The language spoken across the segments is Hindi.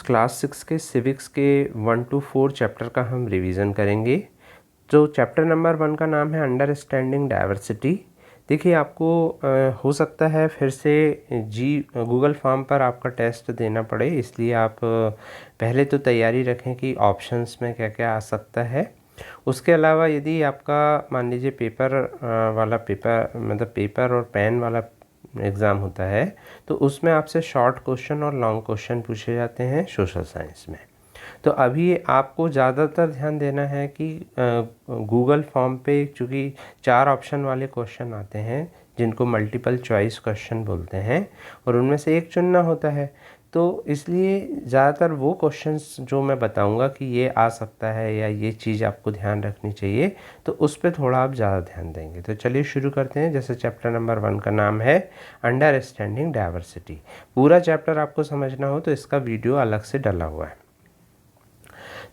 क्लास 6 के सिविक्स के 1 to 4 चैप्टर का हम रिवीजन करेंगे। तो चैप्टर नंबर 1 का नाम है अंडरस्टैंडिंग डाइवर्सिटी। देखिए आपको हो सकता है फिर से गूगल फॉर्म पर आपका टेस्ट देना पड़े, इसलिए आप पहले तो तैयारी रखें कि ऑप्शंस में क्या क्या आ सकता है। उसके अलावा यदि आपका मान लीजिए पेपर और पेन वाला एग्ज़ाम होता है तो उसमें आपसे शॉर्ट क्वेश्चन और लॉन्ग क्वेश्चन पूछे जाते हैं सोशल साइंस में। तो अभी आपको ज़्यादातर ध्यान देना है कि गूगल फॉर्म पे चूँकि 4 ऑप्शन वाले क्वेश्चन आते हैं जिनको मल्टीपल चॉइस क्वेश्चन बोलते हैं और उनमें से एक चुनना होता है, तो इसलिए ज़्यादातर वो क्वेश्चंस जो मैं बताऊंगा कि ये आ सकता है या ये चीज़ आपको ध्यान रखनी चाहिए, तो उस पर थोड़ा आप ज़्यादा ध्यान देंगे। तो चलिए शुरू करते हैं। जैसे चैप्टर नंबर 1 का नाम है अंडरस्टैंडिंग डाइवर्सिटी। पूरा चैप्टर आपको समझना हो तो इसका वीडियो अलग से डला हुआ है।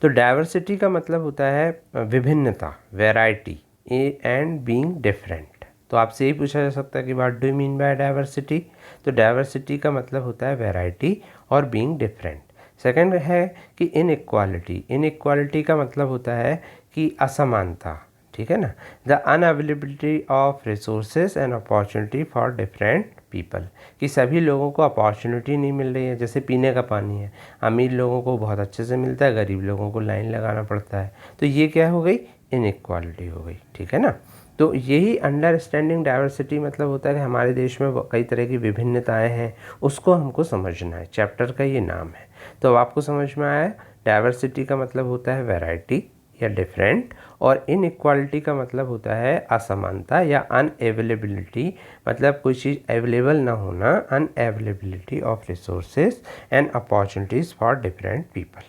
तो डाइवर्सिटी का मतलब होता है विभिन्नता, वैरायटी एंड बीइंग डिफरेंट। तो आपसे यही पूछा जा सकता है कि what do you mean by diversity. तो डाइवर्सिटी का मतलब होता है वैरायटी और बीइंग डिफरेंट। सेकंड है कि इनइक्वालिटी। इनइक्वालिटी का मतलब होता है कि असमानता, ठीक है ना। The unavailability of resources and opportunity for different people, कि सभी लोगों को अपॉर्चुनिटी नहीं मिल रही है। जैसे पीने का पानी है, अमीर लोगों को बहुत अच्छे से मिलता है, गरीब लोगों को लाइन लगाना पड़ता है। तो ये क्या हो गई, इनइक्वालिटी हो गई, ठीक है ना। तो यही अंडरस्टैंडिंग डाइवर्सिटी मतलब होता है कि हमारे देश में कई तरह की विभिन्नताएं हैं, उसको हमको समझना है। चैप्टर का ये नाम है। तो अब आपको समझ में आया, डाइवर्सिटी का मतलब होता है वैरायटी या डिफरेंट, और इनइक्वालिटी का मतलब होता है असमानता या अनअवेलेबिलिटी, मतलब कोई चीज़ अवेलेबल ना होना, unavailability of resources and opportunities for different people.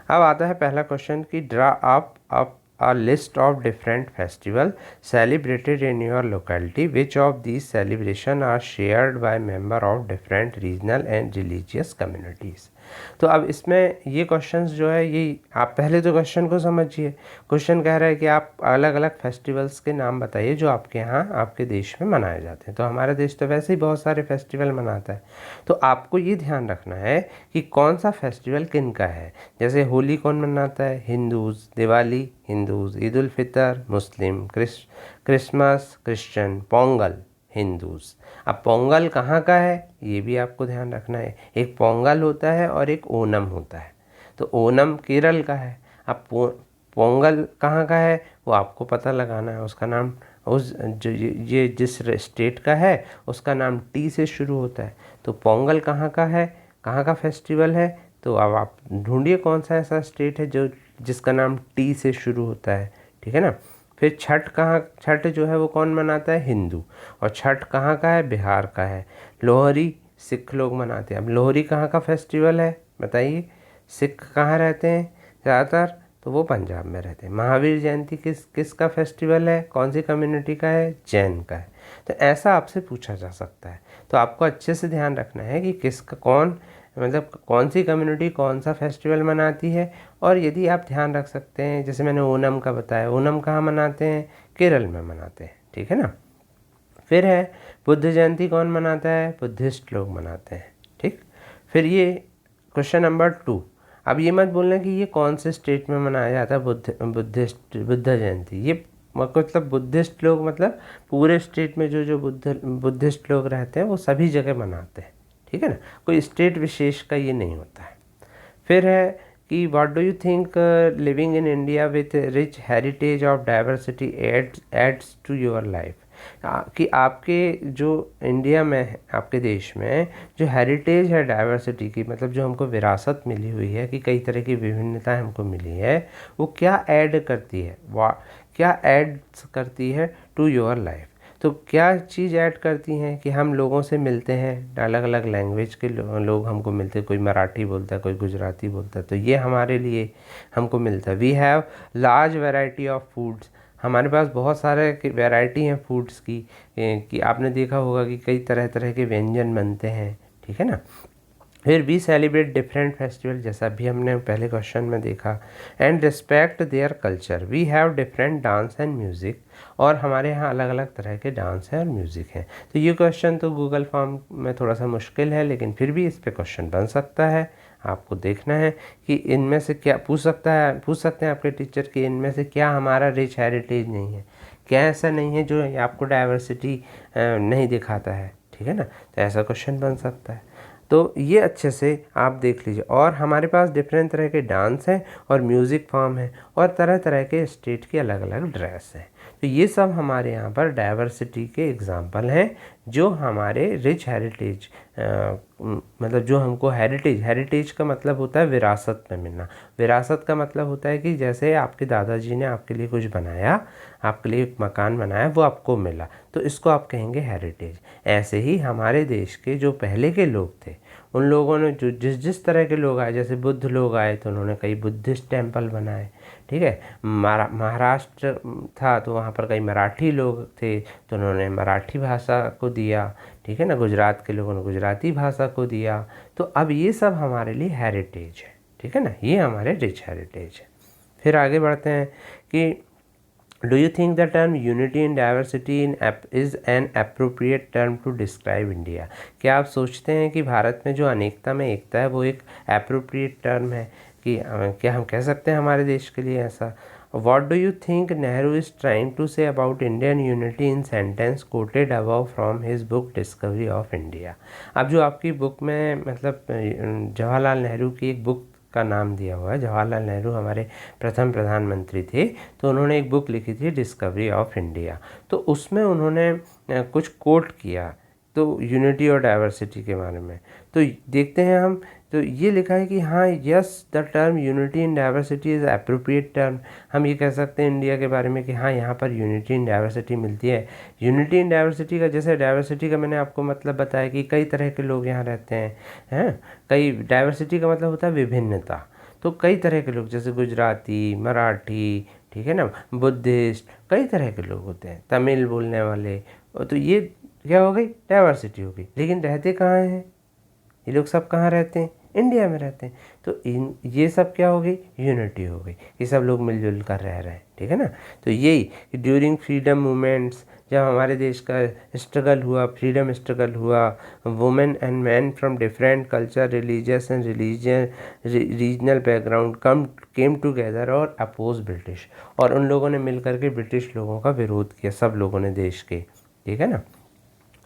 अब आता है पहला क्वेश्चन कि draw up a list of different festival celebrated in your locality. Which of these celebration are shared by member of different regional and religious communities? तो अब इसमें ये क्वेश्चंस जो है, ये आप पहले तो क्वेश्चन को समझिए। क्वेश्चन कह रहा है कि आप अलग अलग फेस्टिवल्स के नाम बताइए जो आपके यहाँ आपके देश में मनाए जाते हैं। तो हमारा देश तो वैसे ही बहुत सारे फेस्टिवल मनाता है, तो आपको ये ध्यान रखना है कि कौन सा फेस्टिवल किन का है। जैसे होली कौन मनाता है, Hindus. Diwali Hindus. Eid ul Fitr Muslim. Christmas Christian. Pongal Hindus. अब पोंगल कहाँ का है ये भी आपको ध्यान रखना है। एक पोंगल होता है और एक ओनम होता है। तो ओनम केरल का है। अब पोंगल कहाँ का है वो आपको पता लगाना है। उसका नाम ये जिस स्टेट का है उसका नाम टी से शुरू होता है। तो पोंगल कहाँ का है, कहाँ का फेस्टिवल है, तो अब आप ढूंढिए कौन सा ऐसा स्टेट है जिसका नाम टी से शुरू होता है, ठीक है ना। फिर छठ जो है वो कौन मनाता है, हिंदू। और छठ कहाँ का है, बिहार का है। लोहरी सिख लोग मनाते हैं। अब लोहरी कहाँ का फेस्टिवल है बताइए। सिख कहाँ रहते हैं ज़्यादातर, तो वो पंजाब में रहते हैं। महावीर जयंती किसका फेस्टिवल है, कौन सी कम्युनिटी का है, जैन का है। तो ऐसा आपसे पूछा जा सकता है। तो आपको अच्छे से ध्यान रखना है कि कौन सी कम्युनिटी कौन सा फेस्टिवल मनाती है। और यदि आप ध्यान रख सकते हैं, जैसे मैंने ओनम का बताया, ओनम कहाँ मनाते हैं, केरल में मनाते हैं, ठीक है ना। फिर है बुद्ध जयंती कौन मनाता है, बुद्धिस्ट लोग मनाते हैं, ठीक। फिर ये क्वेश्चन नंबर 2। अब ये मत बोलना कि ये कौन से स्टेट में मनाया जाता है बुद्ध जयंती। ये मतलब बुद्धिस्ट लोग मतलब पूरे स्टेट में जो बुद्धिस्ट लोग रहते हैं वो सभी जगह मनाते हैं, ठीक है ना। कोई स्टेट विशेष का ये नहीं होता है। फिर है कि what do you think living in India with rich heritage of diversity adds to your life, कि आपके जो इंडिया में है, आपके देश में जो हेरिटेज है डाइवर्सिटी की, मतलब जो हमको विरासत मिली हुई है कि कई तरह की विभिन्नताएं हमको मिली है, वो क्या ऐड करती है, क्या ऐड करती है टू योर लाइफ। तो क्या चीज़ ऐड करती हैं कि हम लोगों से मिलते हैं, अलग अलग लैंग्वेज के लोग हमको मिलते हैं। कोई मराठी बोलता है, कोई गुजराती बोलता है, तो ये हमारे लिए हमको मिलता है। We have large variety of foods, हमारे पास बहुत सारे वैरायटी हैं फूड्स की, कि आपने देखा होगा कि कई तरह तरह के व्यंजन बनते हैं, ठीक है ना। फिर वी सेलिब्रेट डिफरेंट फेस्टिवल, जैसा भी हमने पहले क्वेश्चन में देखा, and respect their culture. We have different dance and music, और हमारे यहाँ अलग अलग तरह के डांस हैं और म्यूज़िक हैं। तो ये क्वेश्चन तो गूगल फॉर्म में थोड़ा सा मुश्किल है, लेकिन फिर भी इस पे क्वेश्चन बन सकता है। आपको देखना है कि इनमें से क्या पूछ सकते हैं आपके टीचर कि इनमें से क्या हमारा रिच हेरिटेज नहीं है, क्या ऐसा नहीं है जो आपको डाइवर्सिटी नहीं दिखाता है, ठीक है ना। तो ऐसा क्वेश्चन बन सकता है। तो ये अच्छे से आप देख लीजिए। और हमारे पास डिफरेंट तरह के डांस हैं और म्यूज़िक फॉर्म है और तरह तरह के स्टेट की अलग अलग ड्रेस हैं। तो ये सब हमारे यहाँ पर डाइवर्सिटी के एग्जाम्पल हैं जो हमारे रिच हेरिटेज मतलब जो हमको हेरिटेज का मतलब होता है विरासत में मिलना। विरासत का मतलब होता है कि जैसे आपके दादाजी ने आपके लिए कुछ बनाया, आपके लिए एक मकान बनाया, वो आपको मिला, तो इसको आप कहेंगे हेरिटेज। ऐसे ही हमारे देश के जो पहले के लोग थे, उन लोगों ने जो जिस तरह के लोग आए, जैसे बुद्ध लोग आए तो उन्होंने कई बुद्धिस्ट टेम्पल बनाए, ठीक है। महाराष्ट्र था तो वहाँ पर कई मराठी लोग थे तो उन्होंने मराठी भाषा को दिया, ठीक है ना। गुजरात के लोगों ने गुजराती भाषा को दिया। तो अब ये सब हमारे लिए हेरिटेज है, ठीक है ना, ये हमारे रिच हेरिटेज है। फिर आगे बढ़ते हैं कि Do you think the term unity and diversity is an appropriate term to describe India? क्या आप सोचते हैं कि भारत में जो अनेकता में एकता है वो एक appropriate term है कि क्या हम कह सकते हैं हमारे देश के लिए ऐसा? What do you think Nehru is trying to say about Indian unity in sentence quoted above from his book Discovery of India? अब जो आपकी बुक में मतलब जवाहरलाल नेहरू की एक बुक का नाम दिया हुआ है, जवाहरलाल नेहरू हमारे प्रथम प्रधानमंत्री थे, तो उन्होंने एक बुक लिखी थी डिस्कवरी ऑफ इंडिया। तो उसमें उन्होंने कुछ कोट किया तो यूनिटी और डाइवर्सिटी के बारे में। तो देखते हैं हम, तो ये लिखा है कि हाँ, yes the term unity and diversity is appropriate term. हम ये कह सकते हैं इंडिया के बारे में कि हाँ, यहाँ पर यूनिटी एंड डाइवर्सिटी मिलती है। यूनिटी एंड डाइवर्सिटी का, जैसे डाइवर्सिटी का मैंने आपको मतलब बताया कि कई तरह के लोग यहाँ रहते हैं, कई, डाइवर्सिटी का मतलब होता है विभिन्नता। तो कई तरह के लोग, जैसे गुजराती, मराठी, ठीक है ना, बुद्धिस्ट, कई तरह के लोग होते हैं, तमिल बोलने वाले। तो ये क्या हो गई, डाइवर्सिटी हो गई। लेकिन रहते कहाँ हैं ये लोग, सब कहाँ रहते हैं, इंडिया में रहते हैं। तो ये सब क्या हो गई, यूनिटी हो गई कि सब लोग मिलजुल कर रह रहे हैं, ठीक है ना। तो यही कि ड्यूरिंग फ्रीडम मूवमेंट्स, जब हमारे देश का स्ट्रगल हुआ, फ्रीडम स्ट्रगल हुआ, women and man from different culture, religious and regional background came together और अपोज ब्रिटिश, और उन लोगों ने मिल करके ब्रिटिश लोगों का विरोध किया, सब लोगों ने देश के, ठीक है ना।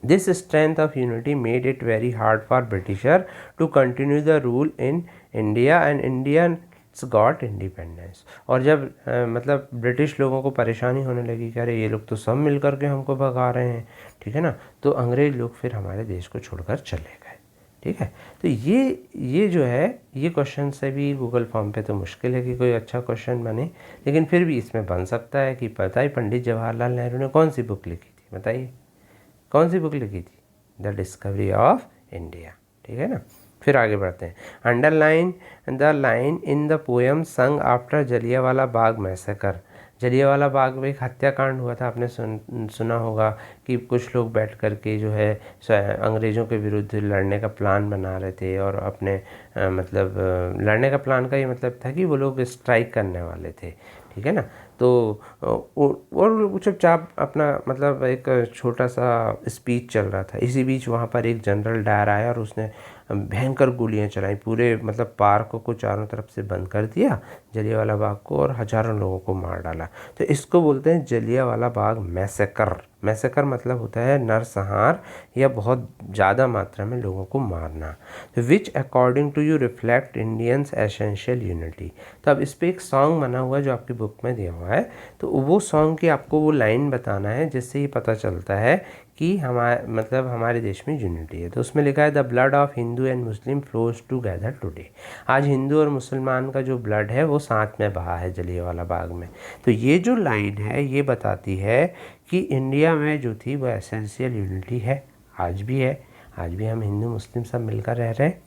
This strength of unity made it very hard for Britisher to continue the rule in India and Indians got independence। और जब मतलब ब्रिटिश लोगों को परेशानी होने लगी कि अरे ये लोग तो सब मिल करके हमको भगा रहे हैं, ठीक है ना, तो अंग्रेज लोग फिर हमारे देश को छोड़कर चले गए, ठीक है। तो ये जो है, ये क्वेश्चन से भी गूगल फॉर्म पे तो मुश्किल है कि कोई अच्छा क्वेश्चन बने, लेकिन फिर भी इसमें बन सकता है कि पता ही पंडित जवाहरलाल नेहरू ने कौन सी बुक लिखी थी, बताइए कौन सी बुक लिखी थी, द डिस्कवरी ऑफ इंडिया, ठीक है ना। फिर आगे बढ़ते हैं। Underline the line in the poem संग आफ्टर जलियांवाला बाग मैसेकर। जलियांवाला बाग में एक हत्याकांड हुआ था, आपने सुना होगा कि कुछ लोग बैठ कर के जो है अंग्रेज़ों के विरुद्ध लड़ने का प्लान बना रहे थे, और अपने मतलब लड़ने का प्लान का ये मतलब था कि वो लोग स्ट्राइक करने वाले थे, ठीक है ना। तो और चुपचाप अपना मतलब एक छोटा सा स्पीच चल रहा था, इसी बीच वहाँ पर एक जनरल डायर आया और उसने भयंकर गोलियां चलाई, पूरे मतलब पार्क को चारों तरफ से बंद कर दिया, जलियांवाला बाग को, और हजारों लोगों को मार डाला। तो इसको बोलते हैं जलियांवाला बाग मैसेकर। मैसेकर मतलब होता है नरसंहार या बहुत ज़्यादा मात्रा में लोगों को मारना। तो which according to you reflect Indians essential unity. तो अब इस पर एक सॉन्ग बना हुआ है जो आपकी बुक में दिया हुआ है, तो वो सॉन्ग की आपको वो लाइन बताना है जिससे ये पता चलता है कि हमारे देश में यूनिटी है। तो उसमें लिखा है the blood of Hindu and Muslim flows together today. आज हिंदू और मुसलमान का जो ब्लड है वो साथ में बहा है जलियांवाला बाग में। तो ये जो लाइन है ये बताती है कि इंडिया में जो थी वो एसेंशियल यूनिटी है, आज भी है, आज भी हम हिंदू मुस्लिम सब मिलकर रह रहे हैं।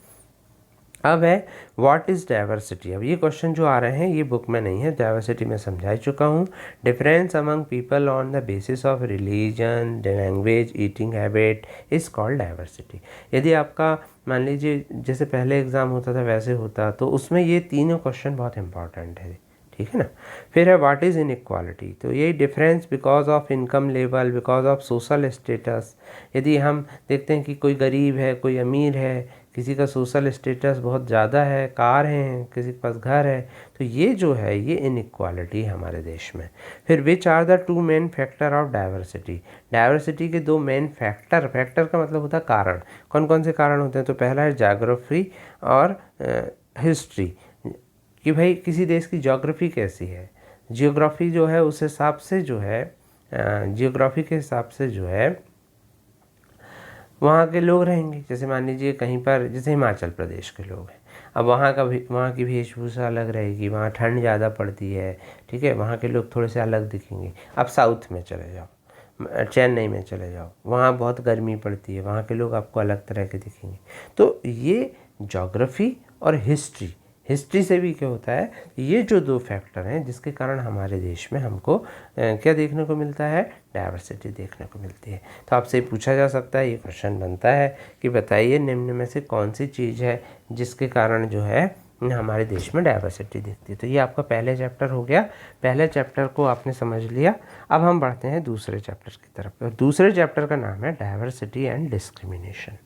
अब है व्हाट इज़ डाइवर्सिटी। अब ये क्वेश्चन जो आ रहे हैं ये बुक में नहीं है, डाइवर्सिटी में समझा चुका हूँ। Difference among people on the basis of religion, language, eating habit is called diversity. यदि आपका मान लीजिए जैसे पहले एग्ज़ाम होता था वैसे होता, तो उसमें ये तीनों क्वेश्चन बहुत इंपॉर्टेंट है, ठीक है ना। फिर है व्हाट इज़ इनइक्वालिटी। तो यही difference because of income level, because of social status. यदि हम देखते हैं कि कोई गरीब है, कोई अमीर है, किसी का सोशल स्टेटस बहुत ज़्यादा है, कार हैं, किसी के पास घर है, तो ये जो है ये इनइक्वालिटी है हमारे देश में। फिर which are the two main factor of diversity, diversity के दो मेन फैक्टर, फैक्टर का मतलब होता है कारण, कौन कौन से कारण होते हैं? तो पहला है ज्योग्राफी और हिस्ट्री, कि भाई किसी देश की ज्योग्राफी कैसी है, जियोग्राफी जो है उस हिसाब से जो है जियोग्राफी के हिसाब से जो है वहाँ के लोग रहेंगे। जैसे मान लीजिए कहीं पर, जैसे हिमाचल प्रदेश के लोग हैं, अब वहाँ की वेशभूषा अलग रहेगी, वहाँ ठंड ज़्यादा पड़ती है, ठीक है, वहाँ के लोग थोड़े से अलग दिखेंगे। अब साउथ में चले जाओ, चेन्नई में चले जाओ, वहाँ बहुत गर्मी पड़ती है, वहाँ के लोग आपको अलग तरह के दिखेंगे। तो ये ज्योग्राफी और हिस्ट्री से भी क्या होता है, ये जो दो फैक्टर हैं जिसके कारण हमारे देश में हमको क्या देखने को मिलता है, डाइवर्सिटी देखने को मिलती है। तो आपसे पूछा जा सकता है, ये क्वेश्चन बनता है कि बताइए निम्न में से कौन सी चीज़ है जिसके कारण जो है हमारे देश में डाइवर्सिटी दिखती है। तो ये आपका पहले चैप्टर हो गया, पहले चैप्टर को आपने समझ लिया। अब हम बढ़ते हैं दूसरे चैप्टर की तरफ। दूसरे चैप्टर का नाम है डाइवर्सिटी एंड डिस्क्रिमिनेशन।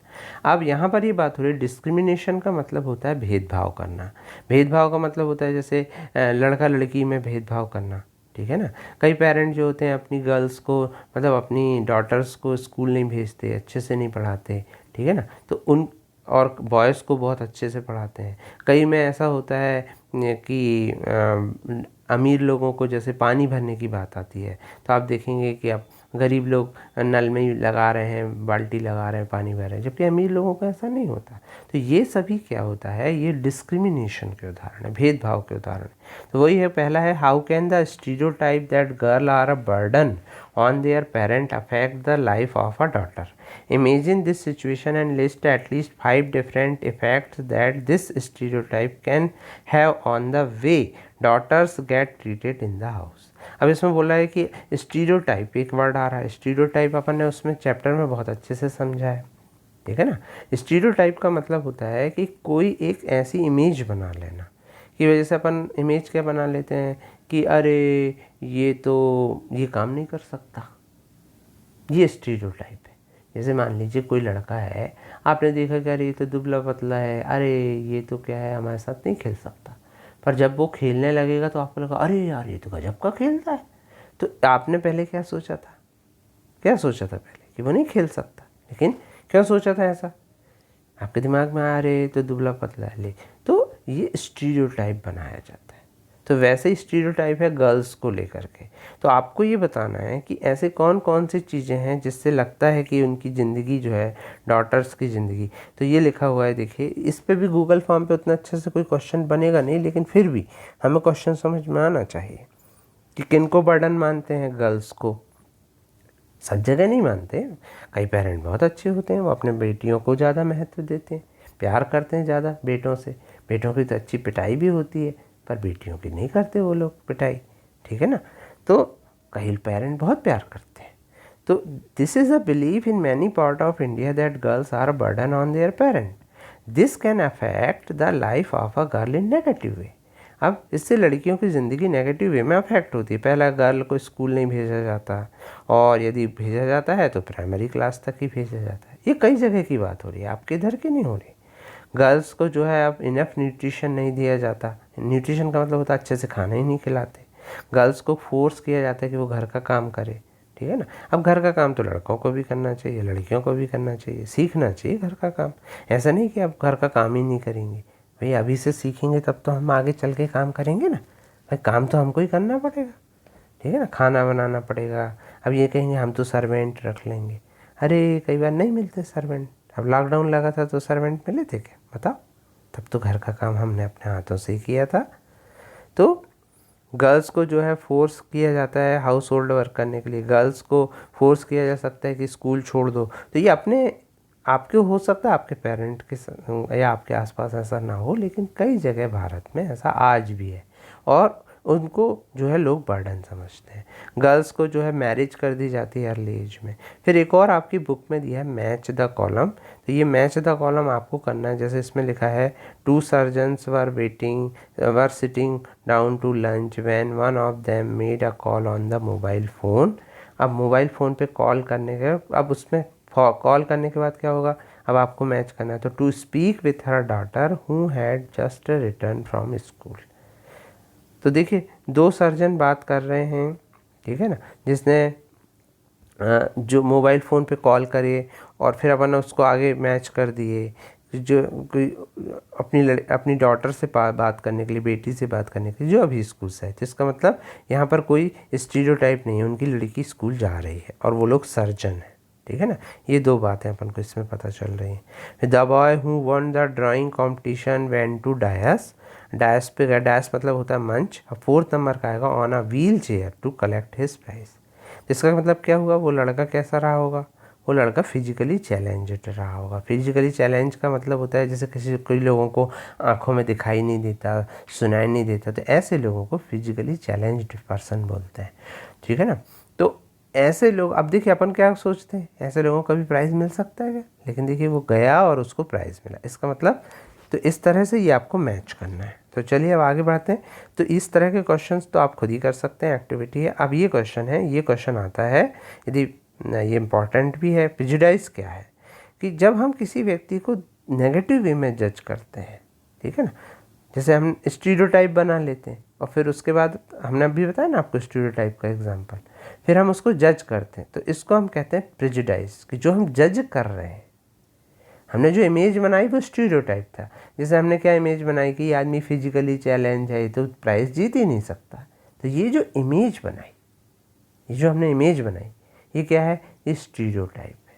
अब यहाँ पर ये बात हो रही है, डिस्क्रिमिनेशन का मतलब होता है भेदभाव करना। भेदभाव का मतलब होता है जैसे लड़का लड़की में भेदभाव करना, ठीक है ना। कई पेरेंट जो होते हैं अपनी गर्ल्स को, मतलब अपनी डॉटर्स को स्कूल नहीं भेजते, अच्छे से नहीं पढ़ाते, ठीक है ना, तो उन और बॉयज़ को बहुत अच्छे से पढ़ाते हैं। कई में ऐसा होता है कि अमीर लोगों को जैसे पानी भरने की बात आती है, तो आप देखेंगे कि अब गरीब लोग नल में ही लगा रहे हैं, बाल्टी लगा रहे हैं, पानी भर रहे हैं, जबकि अमीर लोगों का ऐसा नहीं होता। तो ये सभी क्या होता है, ये डिस्क्रिमिनेशन के उदाहरण है, भेदभाव के उदाहरण है। तो वही है, पहला है how can the stereotype that girl are a burden on their parent affect the life of a daughter. Imagine this situation and list at least 5 different effects that this stereotype can have on the way daughters get treated in the house. अब इसमें बोला है कि स्टीरियोटाइप, एक वर्ड आ रहा है स्टीरियोटाइप, अपन ने उसमें चैप्टर में बहुत अच्छे से समझा है, ठीक है ना। स्टीरियोटाइप का मतलब होता है कि कोई एक ऐसी इमेज बना लेना, की वजह से अपन इमेज क्या बना लेते हैं कि अरे ये तो ये काम नहीं कर सकता, ये स्टीरियोटाइप है। जैसे मान लीजिए कोई लड़का है, आपने देखा कि अरे ये तो दुबला पतला है, अरे ये तो क्या है हमारे साथ नहीं खेल सकता, पर जब वो खेलने लगेगा तो आपको लगा अरे यार ये तो गजब का खेलता है। तो आपने पहले क्या सोचा था, पहले कि वो नहीं खेल सकता, लेकिन क्यों सोचा था ऐसा, आपके दिमाग में आ रहे तो दुबला पतला है, तो ये स्टीरियोटाइप बनाया जाता है। तो वैसे ही स्टीरियोटाइप है गर्ल्स को लेकर के। तो आपको ये बताना है कि ऐसे कौन कौन सी चीज़ें हैं जिससे लगता है कि उनकी ज़िंदगी जो है, डॉटर्स की ज़िंदगी, तो ये लिखा हुआ है, देखिए इस पे भी गूगल फॉर्म पे उतना अच्छे से कोई क्वेश्चन बनेगा नहीं, लेकिन फिर भी हमें क्वेश्चन समझ में आना चाहिए कि किन को बर्डन मानते हैं, गर्ल्स को। सब जगह नहीं मानते, कई पेरेंट बहुत अच्छे होते हैं, वो अपने बेटियों को ज़्यादा महत्व देते हैं, प्यार करते हैं ज़्यादा बेटों से, बेटों की तो अच्छी पिटाई भी होती है, पर बेटियों की नहीं करते वो लोग पिटाई, ठीक है ना। तो कई पेरेंट बहुत प्यार करते हैं। तो this is a belief in many part of India that girls are a burden on their parent. This can affect the life of a girl in negative way. अब इससे लड़कियों की ज़िंदगी नेगेटिव वे में अफेक्ट होती है। पहला, गर्ल को स्कूल नहीं भेजा जाता, और यदि भेजा जाता है तो प्राइमरी क्लास तक ही भेजा जाता है। ये कई जगह की बात हो रही है, आपके इधर की नहीं हो रही। गर्ल्स को जो है अब इनफ न्यूट्रिशन नहीं दिया जाता। न्यूट्रिशन का मतलब होता है अच्छे से खाना ही नहीं खिलाते। गर्ल्स को फोर्स किया जाता है कि वो घर का काम करे, ठीक है ना। अब घर का काम तो लड़कों को भी करना चाहिए, लड़कियों को भी करना चाहिए, सीखना चाहिए घर का काम। ऐसा नहीं कि आप घर का काम ही नहीं करेंगे, भाई अभी से सीखेंगे तब तो हम आगे चल के काम करेंगे ना, भाई काम तो हमको ही करना पड़ेगा, ठीक है ना, खाना बनाना पड़ेगा। अब ये कहेंगे हम तो सर्वेंट रख लेंगे, अरे कई बार नहीं मिलते सर्वेंट। अब लॉकडाउन लगा था तो सर्वेंट मिले थे क्या, बताओ, तब तो घर का काम हमने अपने हाथों से ही किया था। तो गर्ल्स को जो है फोर्स किया जाता है हाउस होल्ड वर्क करने के लिए, गर्ल्स को फोर्स किया जा सकता है कि स्कूल छोड़ दो। तो ये अपने आपके हो सकता है, आपके पेरेंट के या आपके आसपास ऐसा ना हो, लेकिन कई जगह भारत में ऐसा आज भी है, और उनको जो है लोग बर्डन समझते हैं। गर्ल्स को जो है मैरिज कर दी जाती है अर्ली एज में। फिर एक और आपकी बुक में दिया है मैच द कॉलम। तो ये मैच द कॉलम आपको करना है, जैसे इसमें लिखा है 2 surgeons were sitting down to lunch when one of them made a call on the mobile phone. अब मोबाइल फ़ोन पे कॉल करने के, अब उसमें कॉल करने के बाद क्या होगा, अब आपको मैच करना है, तो to speak with her daughter who had just return from school. तो देखिए 2 सर्जन बात कर रहे हैं, ठीक है ना, जिसने जो मोबाइल फ़ोन पे कॉल करे और फिर अपन उसको आगे मैच कर दिए, जो कोई अपनी डॉटर से बात करने के लिए, बेटी से बात करने के लिए जो अभी स्कूल से है, तो इसका मतलब यहाँ पर कोई स्टीरियोटाइप नहीं है, उनकी लड़की स्कूल जा रही है और वो लोग सर्जन है, ठीक है ना। ये 2 बातें अपन को इसमें पता चल रही हैं। The boy who won the drawing competition went to dais, dais पे गया, डायस मतलब होता है मंच। अब 4th नंबर का आएगा on a wheelchair to collect his prize. इसका मतलब क्या हुआ, वो लड़का कैसा रहा होगा, वो लड़का फिजिकली चैलेंज्ड रहा होगा। फिजिकली चैलेंज का मतलब होता है जैसे कोई लोगों को आंखों में दिखाई नहीं देता, सुनाई नहीं देता, तो ऐसे लोगों को फिजिकली चैलेंज्ड पर्सन बोलते हैं, ठीक है ना। तो ऐसे लोग, अब देखिए अपन क्या सोचते हैं, ऐसे लोगों को कभी प्राइज़ मिल सकता है क्या, लेकिन देखिए वो गया और उसको प्राइज़ मिला। इसका मतलब तो इस तरह से ये आपको मैच करना है। तो चलिए अब आगे बढ़ते हैं। तो इस तरह के क्वेश्चंस तो आप खुद ही कर सकते हैं, एक्टिविटी है। अब ये क्वेश्चन है, ये क्वेश्चन आता है, यदि ये इम्पॉर्टेंट भी है। प्रेजुडिस क्या है कि जब हम किसी व्यक्ति को नेगेटिव वे में जज करते हैं, ठीक है ना, जैसे हम स्टीरियोटाइप बना लेते हैं और फिर उसके बाद हमने अभी बताया ना आपको स्टीरियोटाइप का एग्जांपल, फिर हम उसको जज करते हैं, तो इसको हम कहते हैं प्रेजुडिस, कि जो हम जज कर रहे हैं। हमने जो इमेज बनाई वो स्टीरियोटाइप था। जैसे हमने क्या इमेज बनाई कि ये आदमी फिजिकली चैलेंज है, तो प्राइज़ जीत ही नहीं सकता। तो ये जो इमेज बनाई, ये जो हमने इमेज बनाई, ये क्या है, ये स्टीरियोटाइप है,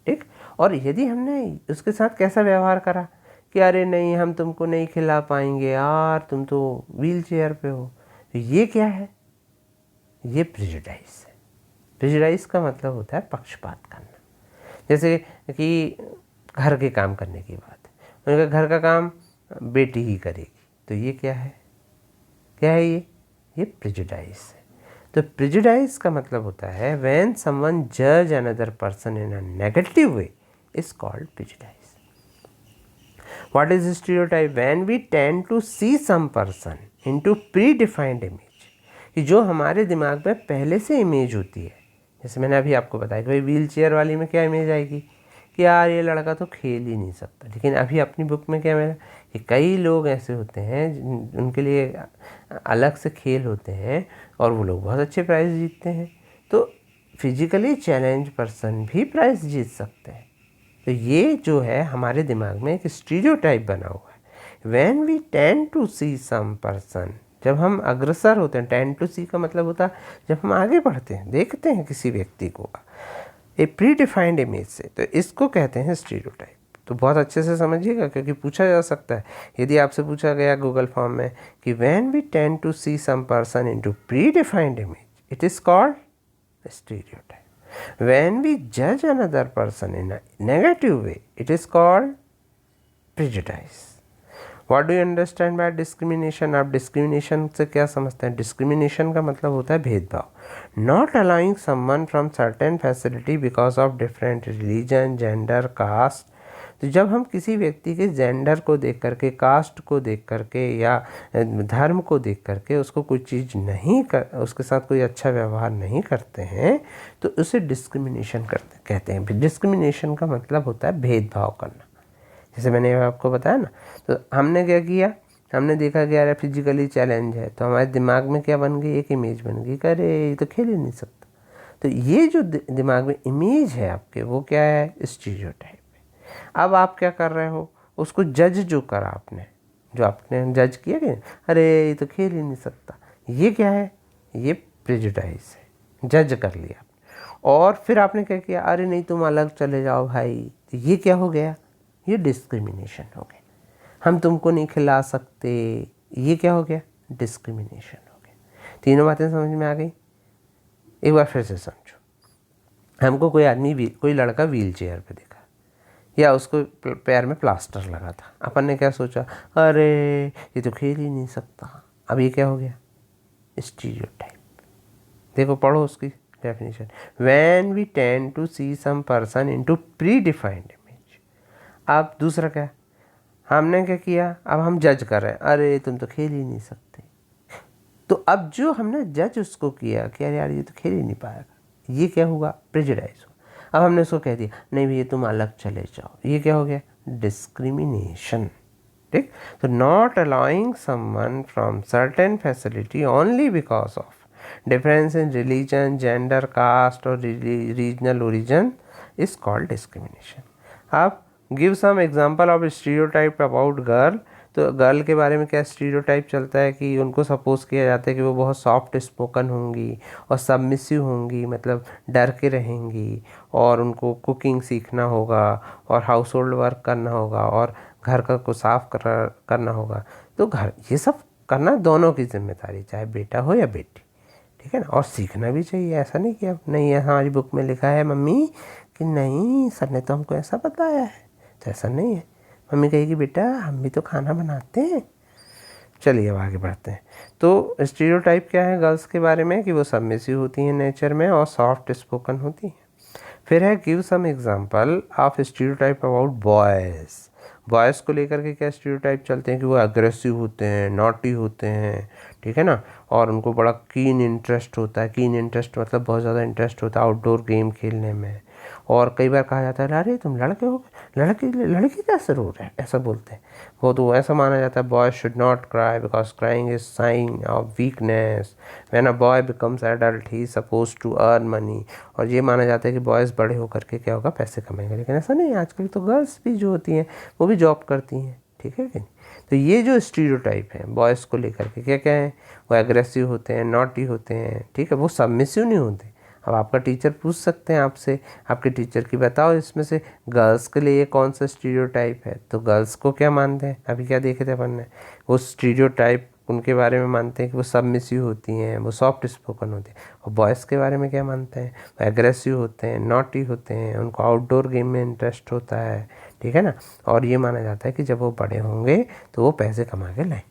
ठीक। और यदि हमने उसके साथ कैसा व्यवहार करा कि अरे नहीं हम तुमको नहीं खिला पाएंगे यार, तुम तो व्हील चेयर पे हो, तो ये क्या है, ये प्रेजुडिस है। प्रेजुडिस का मतलब होता है पक्षपात करना। जैसे कि घर के काम करने की बात है, उनका घर का काम बेटी ही करेगी, तो ये क्या है, क्या है ये प्रेजुडिस है। तो प्रेजुडिस का मतलब होता है व्हेन समवन जज another person in a negative way is called prejudice. What is stereotype, when we tend to see some person into predefined image, कि जो हमारे दिमाग में पहले से इमेज होती है। जैसे मैंने अभी आपको बताया कि भाई व्हील चेयर वाली में क्या इमेज आएगी कि यार ये लड़का तो खेल ही नहीं सकता, लेकिन अभी अपनी बुक में क्या मिला कि कई लोग ऐसे होते हैं उनके लिए अलग से खेल होते हैं और वो लोग बहुत अच्छे प्राइज़ जीतते हैं। तो फिजिकली चैलेंज पर्सन भी प्राइज़ जीत सकते हैं। तो ये जो है हमारे दिमाग में एक स्टीरियोटाइप बना हुआ है। When we tend to see some person, जब हम अग्रसर होते हैं, टेंड टू सी का मतलब होता है जब हम आगे बढ़ते हैं, देखते हैं किसी व्यक्ति को ए प्री डिफाइंड इमेज से, तो इसको कहते हैं स्टीरियोटाइप। तो बहुत अच्छे से समझिएगा क्योंकि पूछा जा सकता है। यदि आपसे पूछा गया गूगल फॉर्म में कि when we tend to see some person into predefined image it is called stereotype. When we judge another person in a negative way, it is called prejudice. What do you understand by discrimination? आप discrimination से क्या समझते हैं? Discrimination का मतलब होता है भेदभाव. Not allowing someone from certain facility because of different religion, gender, caste. तो जब हम किसी व्यक्ति के जेंडर को देख करके, कास्ट को देख करके या धर्म को देख करके उसको कोई चीज़ नहीं कर, उसके साथ कोई अच्छा व्यवहार नहीं करते हैं, तो उसे डिस्क्रिमिनेशन कहते हैं। डिस्क्रिमिनेशन का मतलब होता है भेदभाव करना। जैसे मैंने आपको बताया ना, तो हमने क्या किया, हमने देखा कि यार फिजिकली चैलेंज है, तो हमारे दिमाग में क्या बन गई, एक इमेज बन गई, अरे ये तो खेल ही नहीं सकता। तो ये जो दिमाग में इमेज है आपके, वो क्या है, स्टीरियोटाइप। अब आप क्या कर रहे हो, उसको जज जो करा आपने, जो आपने जज किया कि अरे ये तो खेल ही नहीं सकता, ये क्या है, ये प्रेजुडिस है, जज कर लिया। और फिर आपने क्या किया, अरे नहीं तुम अलग चले जाओ भाई, तो ये क्या हो गया, ये डिस्क्रिमिनेशन हो गया। हम तुमको नहीं खिला सकते, ये क्या हो गया, डिस्क्रिमिनेशन हो गया। तीनों बातें समझ में आ गई। एक बार फिर से समझो। हमको कोई आदमी, कोई लड़का व्हील चेयर पर दिखा या उसको पैर में प्लास्टर लगा था, अपन ने क्या सोचा, अरे ये तो खेल ही नहीं सकता। अब ये क्या हो गया, स्टीरियोटाइप। देखो पढ़ो उसकी definition, when we tend to see some person into predefined image. अब दूसरा क्या, हमने क्या किया, अब हम जज कर रहे हैं, अरे तुम तो खेल ही नहीं सकते। तो अब जो हमने जज उसको किया कि अरे यार ये तो खेल ही नहीं पाएगा, ये क्या हुआ, प्रेजुडिस हुआ। अब हमने उसको कह दिया नहीं भैया तुम अलग चले जाओ, ये क्या हो गया? डिस्क्रिमिनेशन। ठीक, तो not allowing someone from certain facility only because of difference in religion, gender, caste और regional origin is called discrimination. आप give some example of stereotype about girl. तो गर्ल के बारे में क्या स्टीरियोटाइप चलता है कि उनको सपोज किया जाता है कि वो बहुत सॉफ्ट स्पोकन होंगी और सबमिसिव होंगी, मतलब डर के रहेंगी, और उनको कुकिंग सीखना होगा और हाउस होल्ड वर्क करना होगा और घर का को साफ करना होगा। तो घर ये सब करना दोनों की जिम्मेदारी, चाहे बेटा हो या बेटी, ठीक है ना। और सीखना भी चाहिए, ऐसा नहीं कि अब नहीं है हमारी बुक में लिखा है मम्मी कि नहीं सर ने तो हमको ऐसा बताया है, तो ऐसा नहीं है। मम्मी कहेगी बेटा हम भी तो खाना बनाते हैं। चलिए अब आगे बढ़ते हैं। तो स्टीरियोटाइप क्या है गर्ल्स के बारे में कि वो सबमिसिव होती हैं नेचर में और सॉफ्ट स्पोकन होती हैं। फिर है give some example of stereotype about boys. Boys को लेकर के क्या स्टीरियोटाइप चलते हैं कि वो अग्रेसिव होते हैं, नॉटी होते हैं, ठीक है ना, और उनको बड़ा कीन इंटरेस्ट होता है। कीन इंटरेस्ट मतलब बहुत ज़्यादा इंटरेस्ट होता है आउटडोर गेम खेलने में। और कई बार कहा जाता है अरे तुम लड़के हो, लड़की कैसे रो रहे हैं, ऐसा बोलते हैं वो। तो ऐसा माना जाता है boy should not cry because crying is sign of weakness. When a boy becomes adult he suppose to earn money. और ये माना जाता है कि बॉयज़ बड़े होकर के क्या होगा, पैसे कमाएंगे। लेकिन ऐसा नहीं है, आजकल तो गर्ल्स भी जो होती हैं वो भी जॉब करती हैं, ठीक है कि नहीं। तो ये जो स्टीरियोटाइप है बॉयज़ को लेकर के क्या क्या है, वो एग्रेसिव होते हैं, नॉटी होते हैं, ठीक है, वो सबमिसिव नहीं होते। अब आपका टीचर पूछ सकते हैं आपसे, आपके टीचर की बताओ इसमें से गर्ल्स के लिए कौन सा स्टीरियोटाइप है। तो गर्ल्स को क्या मानते हैं, अभी क्या देखे थे अपन ने, वो स्टीरियोटाइप उनके बारे में मानते हैं कि वो सबमिसिव होती हैं, वो सॉफ्ट स्पोकन होती हैं। और बॉयज़ के बारे में क्या मानते हैं, वो एग्रेसिव होते हैं, नॉटी होते हैं, उनको आउटडोर गेम में इंटरेस्ट होता है, ठीक है ना। और ये माना जाता है कि जब वो बड़े होंगे तो वो पैसे कमा के लाएं।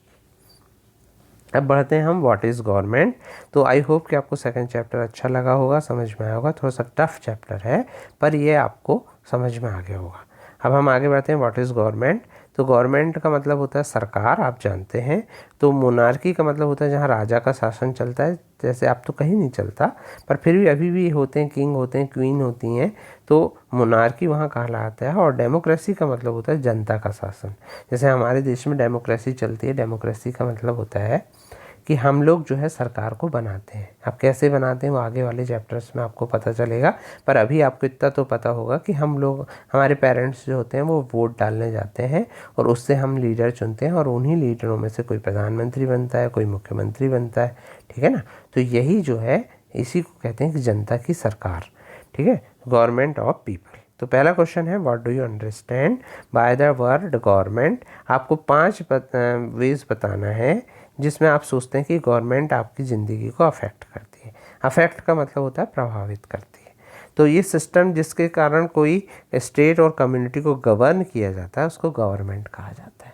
अब बढ़ते हैं हम व्हाट इज़ गवर्नमेंट। तो आई होप कि आपको सेकंड चैप्टर अच्छा लगा होगा, समझ में आया होगा। थोड़ा सा टफ चैप्टर है पर ये आपको समझ में आ गया होगा। अब हम आगे बढ़ते हैं व्हाट इज़ गवर्नमेंट। तो गवर्नमेंट का मतलब होता है सरकार, आप जानते हैं। तो मोनार्की का मतलब होता है जहाँ राजा का शासन चलता है, जैसे आप तो कहीं नहीं चलता पर फिर भी अभी भी होते हैं, किंग होते हैं, क्वीन होती हैं, तो मोनार्की वहाँ कहलाता है। और डेमोक्रेसी का मतलब होता है जनता का शासन। जैसे हमारे देश में डेमोक्रेसी चलती है, डेमोक्रेसी का मतलब होता है कि हम लोग जो है सरकार को बनाते हैं। अब कैसे बनाते हैं वो आगे वाले चैप्टर्स में आपको पता चलेगा, पर अभी आपको इतना तो पता होगा कि हम लोग, हमारे पेरेंट्स जो होते हैं वो वोट डालने जाते हैं और उससे हम लीडर चुनते हैं और उन्हीं लीडरों में से कोई प्रधानमंत्री बनता है, कोई मुख्यमंत्री बनता है, ठीक है ना। तो यही जो है इसी को कहते हैं कि जनता की सरकार, ठीक है, गवर्नमेंट ऑफ पीपल। तो पहला क्वेश्चन है what do you understand by the word government. आपको 5 वेज बताना है जिसमें आप सोचते हैं कि गवर्नमेंट आपकी ज़िंदगी को अफेक्ट करती है। अफेक्ट का मतलब होता है प्रभावित करती है। तो ये सिस्टम जिसके कारण कोई स्टेट और कम्युनिटी को गवर्न किया जाता है उसको गवर्नमेंट कहा जाता है।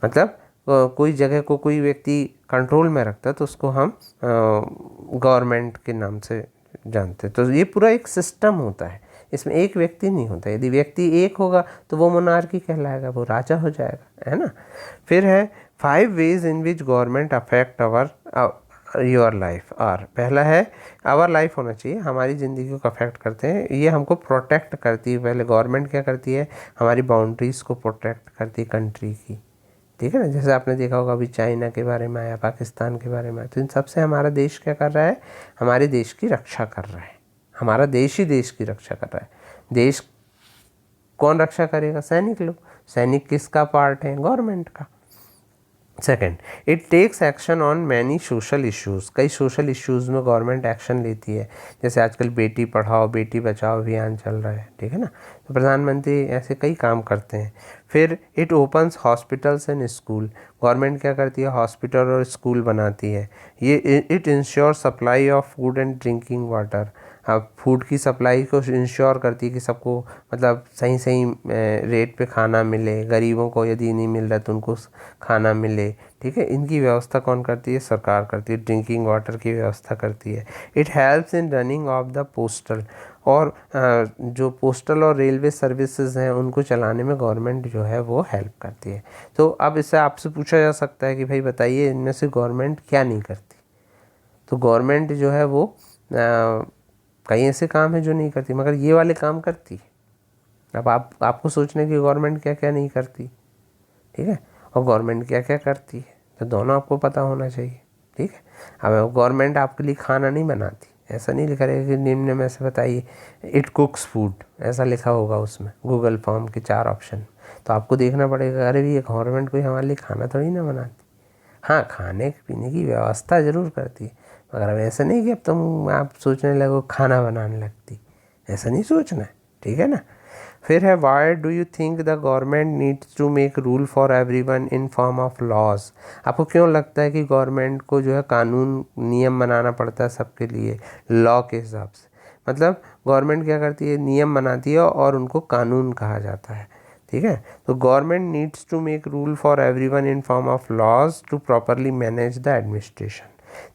मतलब कोई जगह को कोई व्यक्ति कंट्रोल में रखता है तो उसको हम गवर्नमेंट के नाम से जानते हैं। तो ये पूरा एक सिस्टम होता है, इसमें एक व्यक्ति नहीं होता। यदि व्यक्ति एक होगा तो वो मोनार्की कहलाएगा, वो राजा हो जाएगा, है ना। फिर है 5 ways in which government affect your life are. पहला है आवर लाइफ होना चाहिए, हमारी ज़िंदगी को अफेक्ट करते हैं, ये हमको प्रोटेक्ट करती है। पहले गवर्नमेंट क्या करती है, हमारी बाउंड्रीज़ को प्रोटेक्ट करती है कंट्री की, ठीक है ना। जैसे आपने देखा होगा अभी चाइना के बारे में आया, पाकिस्तान के बारे में आया, तो इन सबसे हमारा देश क्या कर रहा है, हमारे देश की रक्षा कर रहा है। हमारा देश ही देश की रक्षा कर रहा है। देश कौन रक्षा करेगा, सैनिक लोग। सैनिक किसका पार्ट है, गवर्नमेंट का। Second, it takes action on many social issues. कई सोशल इश्यूज़ में गवर्नमेंट एक्शन लेती है, जैसे आजकल बेटी पढ़ाओ बेटी बचाओ अभियान चल रहा है, ठीक है ना। तो प्रधानमंत्री ऐसे कई काम करते हैं। फिर it opens hospitals and school. Government क्या करती है, हॉस्पिटल और स्कूल बनाती है। ये it ensure supply of food and drinking water. अब फूड की सप्लाई को इंश्योर करती है कि सबको मतलब सही सही रेट पे खाना मिले, गरीबों को यदि नहीं मिल रहा तो उनको खाना मिले, ठीक है। इनकी व्यवस्था कौन करती है, सरकार करती है। ड्रिंकिंग वाटर की व्यवस्था करती है। It helps in running of the postal. और जो पोस्टल और रेलवे सर्विसेज हैं उनको चलाने में गवर्नमेंट जो है वो हेल्प करती है। तो अब इससे आपसे पूछा जा सकता है कि भाई बताइए इनमें से गवर्नमेंट क्या नहीं करती। तो गवर्नमेंट जो है वो कई ऐसे काम हैं जो नहीं करती, मगर ये वाले काम करती है। अब आपको सोचने की गवर्नमेंट क्या क्या नहीं करती, ठीक है, और गवर्नमेंट क्या क्या करती है, तो दोनों आपको पता होना चाहिए, ठीक है। अब गवर्नमेंट आपके लिए खाना नहीं बनाती, ऐसा नहीं लिखा रहेगा कि निम्न में से बताइए, इट कुक्स फूड, ऐसा लिखा होगा उसमें गूगल फॉर्म के 4 ऑप्शन, तो आपको देखना पड़ेगा अरे भी ये गवर्नमेंट कोई हमारे लिए खाना थोड़ी ना बनाती। हाँ, खाने पीने की व्यवस्था ज़रूर करती है, मगर अब ऐसा नहीं कि अब आप सोचने लगो खाना बनाने लगती, ऐसा नहीं सोचना है, ठीक है ना। फिर है why do you think the government needs to make rule for everyone in form of laws. आपको क्यों लगता है कि गवर्नमेंट को जो है कानून नियम बनाना पड़ता है सबके लिए लॉ के हिसाब से। मतलब गवर्नमेंट क्या करती है, नियम बनाती है और उनको कानून कहा जाता है, ठीक है। तो government needs to make rule for everyone in form of laws to properly manage the administration,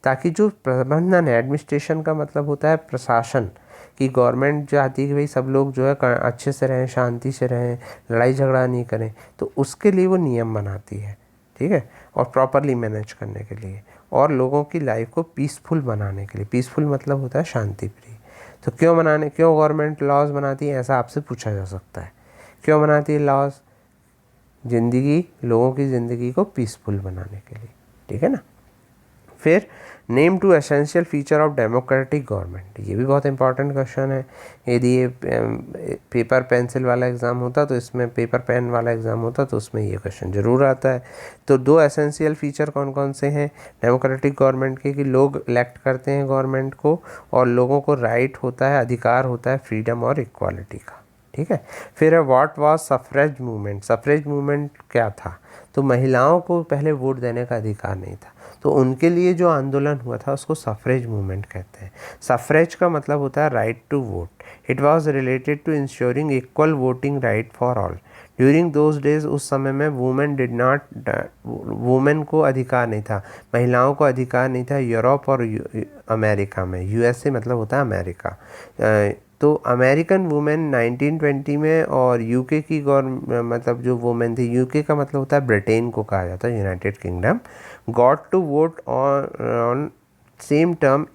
ताकि जो प्रबंधन है, एडमिनिस्ट्रेशन का मतलब होता है प्रशासन, कि गवर्नमेंट चाहती है कि भाई सब लोग जो है अच्छे से रहें, शांति से रहें, लड़ाई झगड़ा नहीं करें, तो उसके लिए वो नियम बनाती है, ठीक है, और प्रॉपरली मैनेज करने के लिए और लोगों की लाइफ को पीसफुल बनाने के लिए। पीसफुल मतलब होता है शांति प्रिय। तो क्यों गवर्नमेंट लॉज बनाती है, ऐसा आपसे पूछा जा सकता है। क्यों बनाती है लॉज? लोगों की ज़िंदगी को पीसफुल बनाने के लिए, ठीक है ना। फिर name 2 essential feature of democratic government, ये भी बहुत इंपॉर्टेंट क्वेश्चन है। यदि ये पेपर पेंसिल वाला एग्ज़ाम होता तो इसमें, पेपर पेन वाला एग्ज़ाम होता तो उसमें ये क्वेश्चन ज़रूर आता है। तो 2 एसेंशियल फीचर कौन कौन से हैं डेमोक्रेटिक गवर्नमेंट के, कि लोग इलेक्ट करते हैं गवर्नमेंट को और लोगों को राइट होता है, अधिकार होता है फ्रीडम और इक्वालिटी का, ठीक है। फिर है what was suffrage movement. Suffrage movement क्या था? तो महिलाओं को पहले वोट देने का अधिकार नहीं था, तो उनके लिए जो आंदोलन हुआ था उसको सफरेज मूवमेंट कहते हैं। सफरेज का मतलब होता है right to vote. It was related to ensuring equal voting right for all. During those days, उस समय में वुमेन को अधिकार नहीं था, महिलाओं को अधिकार नहीं था यूरोप और अमेरिका में। यूएसए मतलब होता है अमेरिका। तो अमेरिकन वुमेन 1920 में, और यूके की मतलब जो वुमेन थी, यूके का मतलब होता है ब्रिटेन को कहा जाता है, United Kingdom, got to vote on same term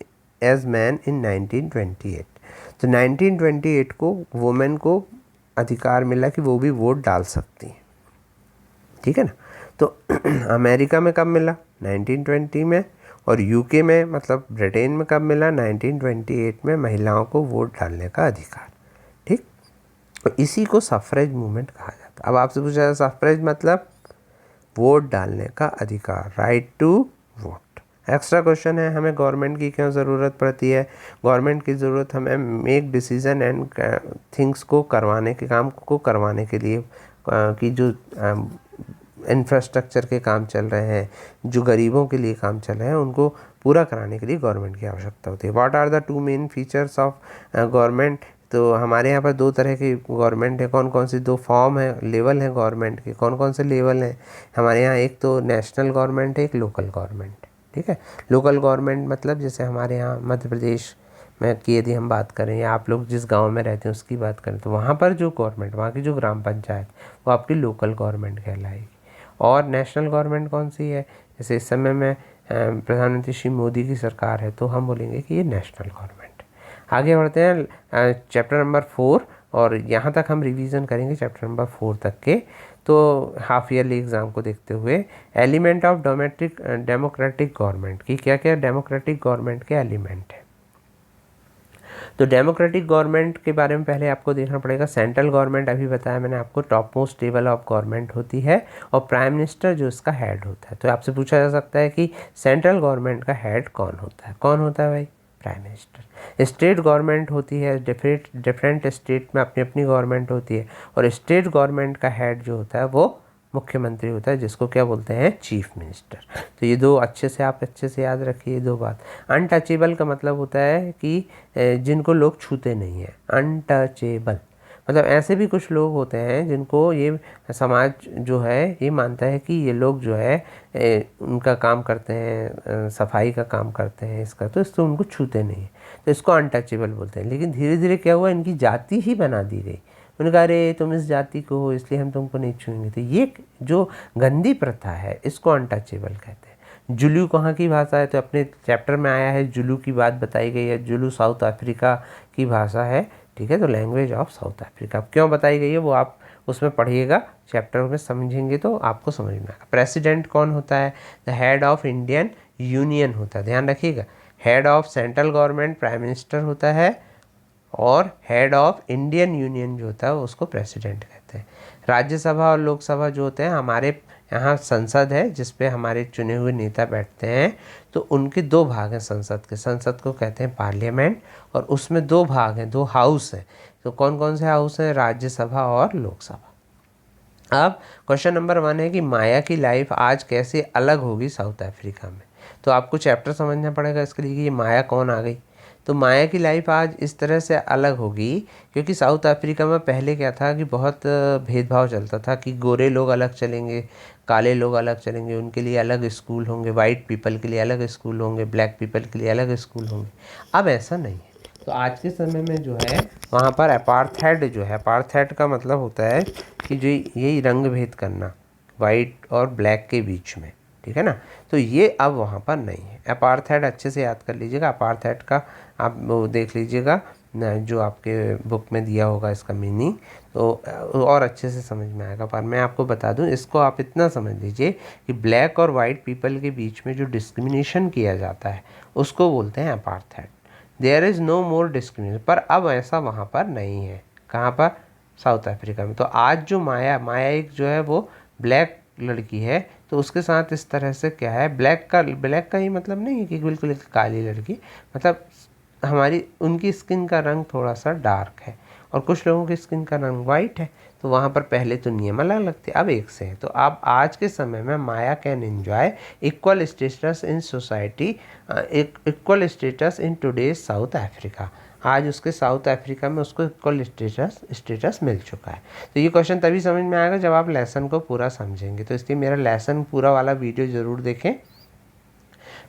as man in 1928। तो 1928 को वुमेन को अधिकार मिला कि वो भी वोट डाल सकती हैं, ठीक है ना। तो अमेरिका में कब मिला? 1920 में। और यूके में मतलब ब्रिटेन में कब मिला? 1928 में महिलाओं को वोट डालने का अधिकार, ठीक। तो इसी को सफरेज मूवमेंट कहा जाता है। अब आपसे पूछा जाए सफरेज मतलब वोट डालने का अधिकार, right to vote. Extra question है, हमें गवर्नमेंट की क्यों ज़रूरत पड़ती है? गवर्नमेंट की ज़रूरत हमें मेक डिसीजन एंड थिंग्स को करवाने के, काम को करवाने के लिए, कि जो इंफ्रास्ट्रक्चर के काम चल रहे हैं, जो गरीबों के लिए काम चल रहे हैं, उनको पूरा कराने के लिए गवर्नमेंट की आवश्यकता होती है। What are the 2 main features of government? तो हमारे यहाँ पर 2 तरह की गवर्नमेंट है। कौन कौन सी 2 फॉर्म है, लेवल है गवर्नमेंट के? कौन कौन से लेवल हैं हमारे यहाँ? एक तो नेशनल गवर्नमेंट है, एक लोकल गवर्नमेंट, ठीक है। लोकल गवर्नमेंट मतलब जैसे हमारे यहाँ मध्य प्रदेश में की यदि हम बात करें, या आप लोग जिस गांव में रहते हैं उसकी बात करें, तो वहाँ पर जो गवर्नमेंट, वहाँ की जो ग्राम पंचायत, वो आपकी लोकल गवर्नमेंट कहलाएगी। और नेशनल गवर्नमेंट कौन सी है? जैसे इस समय में प्रधानमंत्री श्री मोदी की सरकार है, तो हम बोलेंगे कि ये नेशनल गवर्नमेंट। आगे बढ़ते हैं चैप्टर नंबर 4, और यहाँ तक हम रिवीजन करेंगे चैप्टर नंबर 4 तक के। तो हाफ ईयरली एग्ज़ाम को देखते हुए एलिमेंट ऑफ डेमोक्रेटिक गवर्नमेंट की, क्या क्या डेमोक्रेटिक गवर्नमेंट के एलिमेंट हैं। तो डेमोक्रेटिक गवर्नमेंट के बारे में पहले आपको देखना पड़ेगा। सेंट्रल गवर्नमेंट अभी बताया मैंने आपको, top most level of government होती है, और प्राइम मिनिस्टर जो इसका हेड होता है। तो आपसे पूछा जा सकता है कि सेंट्रल गवर्नमेंट का हेड कौन होता है? कौन होता है भाई? Prime minister. स्टेट गवर्नमेंट होती है, डिफरेंट स्टेट में अपनी अपनी गवर्नमेंट होती है, और स्टेट गवर्नमेंट का हेड जो होता है वो मुख्यमंत्री होता है, जिसको क्या बोलते हैं? Chief minister. तो ये 2 अच्छे से याद रखिए 2 बात। अनटचेबल का मतलब होता है कि जिनको लोग छूते नहीं हैं, अनटचेबल। मतलब ऐसे भी कुछ लोग होते हैं जिनको ये समाज जो है ये मानता है कि ये लोग जो है उनका काम करते हैं, सफाई का काम करते हैं, इसका, तो इसको उनको छूते नहीं है, तो इसको अनटचेबल बोलते हैं। लेकिन धीरे धीरे क्या हुआ, इनकी जाति ही बना दी गई। उन्होंने कहा अरे तुम इस जाति को हो इसलिए हम तुमको नहीं छूएंगे। तो ये जो गंदी प्रथा है इसको अनटचेबल कहते हैं। जुलू कहाँ की भाषा है, तो अपने चैप्टर में आया है, जुलू की बात बताई गई है। जुलू साउथ अफ्रीका की भाषा है, ठीक है, तो लैंग्वेज ऑफ साउथ अफ्रीका। क्यों बताई गई है वो आप उसमें पढ़िएगा, चैप्टर में समझेंगे तो आपको समझ में आएगा। प्रेसिडेंट कौन होता है, the head of Indian union होता है, ध्यान रखिएगा। Head of central government prime minister होता है, और हेड ऑफ इंडियन यूनियन जो होता है उसको प्रेसिडेंट कहते हैं। राज्यसभा और लोकसभा जो होते हैं, हमारे यहाँ संसद है जिसपे हमारे चुने हुए नेता बैठते हैं, तो उनके दो भाग हैं संसद के। संसद को कहते हैं पार्लियामेंट, और उसमें दो भाग हैं, दो हाउस हैं। तो कौन कौन से हाउस हैं, राज्यसभा और लोकसभा। अब क्वेश्चन नंबर 1 है कि माया की लाइफ आज कैसे अलग होगी साउथ अफ्रीका में। तो आपको चैप्टर समझना पड़ेगा इसके लिए कि ये माया कौन आ गई। तो माया की लाइफ आज इस तरह से अलग होगी, क्योंकि साउथ अफ्रीका में पहले क्या था कि बहुत भेदभाव चलता था कि गोरे लोग अलग चलेंगे, काले लोग अलग चलेंगे, उनके लिए अलग स्कूल होंगे, वाइट पीपल के लिए अलग स्कूल होंगे, ब्लैक पीपल के लिए अलग स्कूल होंगे। अब ऐसा नहीं है। तो आज के समय में जो है वहाँ पर अपार्थाइड जो है, अपार्थाइड का मतलब होता है कि जो यही रंग भेद करना वाइट और ब्लैक के बीच में, ठीक है ना, तो ये अब वहाँ पर नहीं है। अपार्थाइड अच्छे से याद कर लीजिएगा, अपार्थाइड का आप वो देख लीजिएगा जो आपके बुक में दिया होगा इसका मीनिंग, तो और अच्छे से समझ में आएगा। पर मैं आपको बता दूं, इसको आप इतना समझ लीजिए कि ब्लैक और वाइट पीपल के बीच में जो डिस्क्रिमिनेशन किया जाता है उसको बोलते हैं apartheid. There is no more discrimination, पर अब ऐसा वहाँ पर नहीं है। कहाँ पर, साउथ अफ्रीका में। तो आज जो माया एक जो है वो ब्लैक लड़की है, तो उसके साथ इस तरह से क्या है, ब्लैक का ही मतलब नहीं है कि बिल्कुल एक काली लड़की, मतलब हमारी उनकी स्किन का रंग थोड़ा सा डार्क है और कुछ लोगों की स्किन का रंग वाइट है। तो वहाँ पर पहले तो नियम अलग अलग थे, अब एक से है। तो अब आज के समय में Maya can enjoy equal status in society, equal status in today's South Africa. आज उसके साउथ अफ्रीका में उसको इक्वल स्टेटस मिल चुका है। तो ये क्वेश्चन तभी समझ में आएगा जब आप लेसन को पूरा समझेंगे। तो इसलिए मेरा लेसन पूरा वाला वीडियो ज़रूर देखें।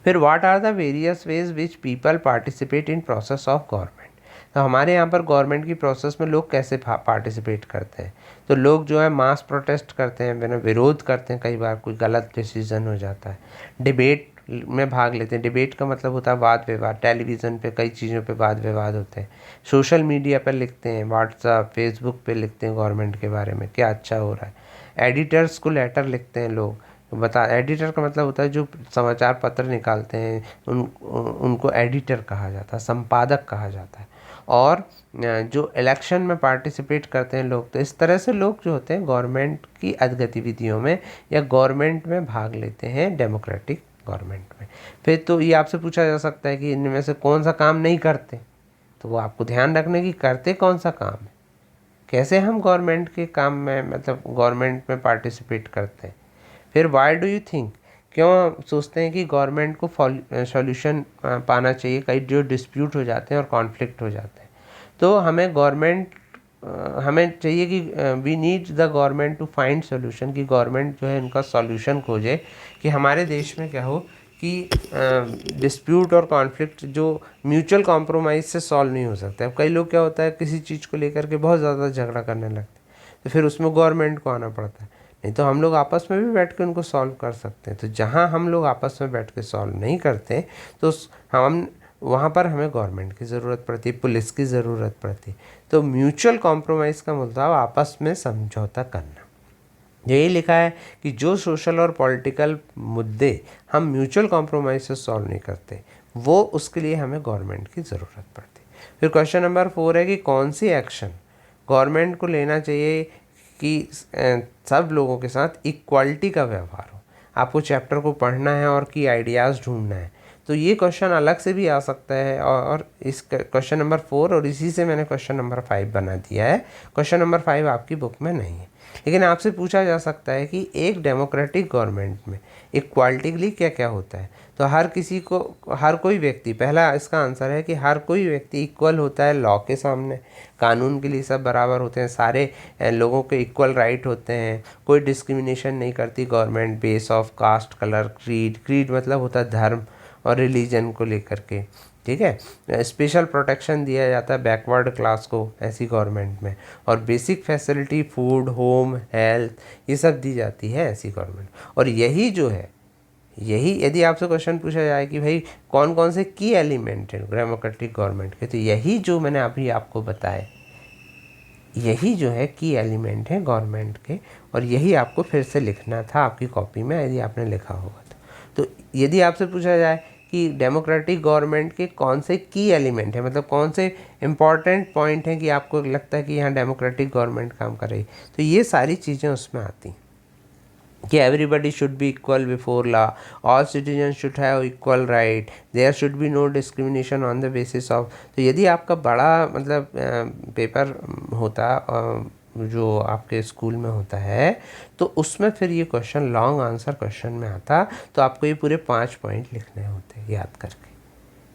फिर what are the various ways which people participate in process of government. तो हमारे यहाँ पर गवर्नमेंट की प्रोसेस में लोग कैसे पार्टिसिपेट करते हैं, तो लोग जो है मास प्रोटेस्ट करते हैं, मैंने विरोध करते हैं, कई बार कोई गलत डिसीजन हो जाता है, डिबेट में भाग लेते हैं। डिबेट का मतलब होता है वाद विवाद, टेलीविज़न पे कई चीज़ों पे वाद विवाद होते हैं, सोशल मीडिया पर लिखते हैं, व्हाट्सअप फेसबुक पे लिखते हैं गवर्नमेंट के बारे में क्या अच्छा हो रहा है, एडिटर्स को लेटर लिखते हैं लोग, एडिटर का मतलब होता है जो समाचार पत्र निकालते हैं उनको एडिटर कहा जाता है, संपादक कहा जाता है। और जो इलेक्शन में पार्टिसिपेट करते हैं लोग, तो इस तरह से लोग जो होते हैं गवर्नमेंट की गतिविधियों में या गवर्नमेंट में भाग लेते हैं, डेमोक्रेटिक गवर्नमेंट में। फिर तो ये आपसे पूछा जा सकता है कि इनमें से कौन सा काम नहीं करते, तो वो आपको ध्यान रखने की करते कौन सा काम है, कैसे हम गवर्नमेंट के काम में मतलब गवर्नमेंट में पार्टिसिपेट करते हैं। फिर वाई डू यू थिंक, क्यों सोचते हैं कि गवर्नमेंट को सॉल्यूशन पाना चाहिए, कई जो डिस्प्यूट हो जाते हैं और कॉन्फ्लिक्ट हो जाते हैं। तो हमें हमें चाहिए कि we need the government to find solution, कि गवर्नमेंट जो है इनका सॉल्यूशन खोजे कि हमारे देश में क्या हो कि डिस्प्यूट और कॉन्फ्लिक्ट जो म्यूचुअल कॉम्प्रोमाइज़ से सॉल्व नहीं हो सकता है। अब कई लोग क्या होता है किसी चीज़ को लेकर के बहुत ज़्यादा झगड़ा करने लगते हैं, तो फिर उसमें गवर्नमेंट को आना पड़ता है। नहीं तो हम लोग आपस में भी बैठ के उनको सॉल्व कर सकते हैं। तो जहाँ हम लोग आपस में बैठ के सॉल्व नहीं करते तो हम वहाँ पर हमें गवर्नमेंट की ज़रूरत पड़ती है, पुलिस की ज़रूरत पड़ती है। तो म्यूचुअल कॉम्प्रोमाइज़ का मतलब आपस में समझौता करना। यही लिखा है कि जो सोशल और पॉलिटिकल मुद्दे हम म्यूचुअल कॉम्प्रोमाइज़ से सॉल्व नहीं करते, वो उसके लिए हमें गवर्नमेंट की ज़रूरत पड़ती है। फिर क्वेश्चन नंबर 4 है कि कौन सी एक्शन गवर्नमेंट को लेना चाहिए कि सब लोगों के साथ इक्वालिटी का व्यवहार हो। आपको चैप्टर को पढ़ना है और की आइडियाज़ ढूंढना है। तो ये क्वेश्चन अलग से भी आ सकता है, और इस क्वेश्चन नंबर 4 और इसी से मैंने क्वेश्चन नंबर 5 बना दिया है। क्वेश्चन नंबर 5 आपकी बुक में नहीं है, लेकिन आपसे पूछा जा सकता है कि एक डेमोक्रेटिक गवर्नमेंट में इक्वालिटी के लिए क्या क्या होता है। तो हर कोई व्यक्ति, पहला इसका आंसर है कि हर कोई व्यक्ति इक्वल होता है लॉ के सामने, कानून के लिए सब बराबर होते हैं, सारे लोगों के इक्वल राइट होते हैं, कोई डिस्क्रिमिनेशन नहीं करती government base of caste, colour, creed मतलब होता है धर्म और रिलीजन को लेकर के, ठीक है। स्पेशल प्रोटेक्शन दिया जाता है बैकवर्ड क्लास को ऐसी गवर्नमेंट में, और basic facility food, home, health, ये सब दी जाती है ऐसी गवर्नमेंट। और यही जो है यही यदि आपसे क्वेश्चन पूछा जाए कि भाई कौन कौन से की एलिमेंट हैं डेमोक्रेटिक गवर्नमेंट के, तो यही जो मैंने अभी आपको बताए यही जो है की एलिमेंट है गवर्नमेंट के, और यही आपको फिर से लिखना था आपकी कॉपी में यदि आपने लिखा होगा तो यदि आपसे पूछा जाए कि डेमोक्रेटिक गवर्नमेंट के कौन से की एलिमेंट है, मतलब कौन से इम्पॉर्टेंट पॉइंट हैं कि आपको लगता है कि यहाँ डेमोक्रेटिक गवर्नमेंट काम कर रही, तो ये सारी चीज़ें उसमें आती कि everybody should be equal before law, all citizen should have equal right, there should be no discrimination on the basis of. तो यदि आपका बड़ा मतलब पेपर होता जो आपके स्कूल में होता है तो उसमें फिर ये क्वेश्चन लॉन्ग आंसर क्वेश्चन में आता, तो आपको ये पूरे 5 पॉइंट लिखने होते हैं याद करके।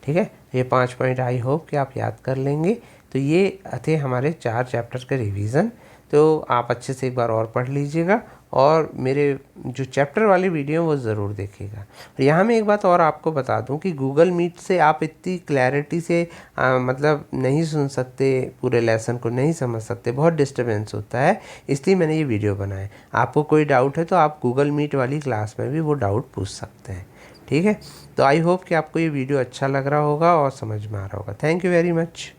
ठीक है, ये 5 पॉइंट आई होप कि आप याद कर लेंगे। तो ये थे हमारे 4 चैप्टर के रिवीजन, तो आप अच्छे से एक बार और पढ़ लीजिएगा और मेरे जो चैप्टर वाली वीडियो वो ज़रूर देखिएगा। और यहाँ मैं एक बात और आपको बता दूँ कि गूगल मीट से आप इतनी क्लैरिटी से मतलब नहीं सुन सकते, पूरे लेसन को नहीं समझ सकते, बहुत डिस्टर्बेंस होता है, इसलिए मैंने ये वीडियो बनाया। आपको कोई डाउट है तो आप गूगल मीट वाली क्लास में भी वो डाउट पूछ सकते हैं। ठीक है, तो आई होप कि आपको ये वीडियो अच्छा लग रहा होगा और समझ में आ रहा होगा। Thank you very much.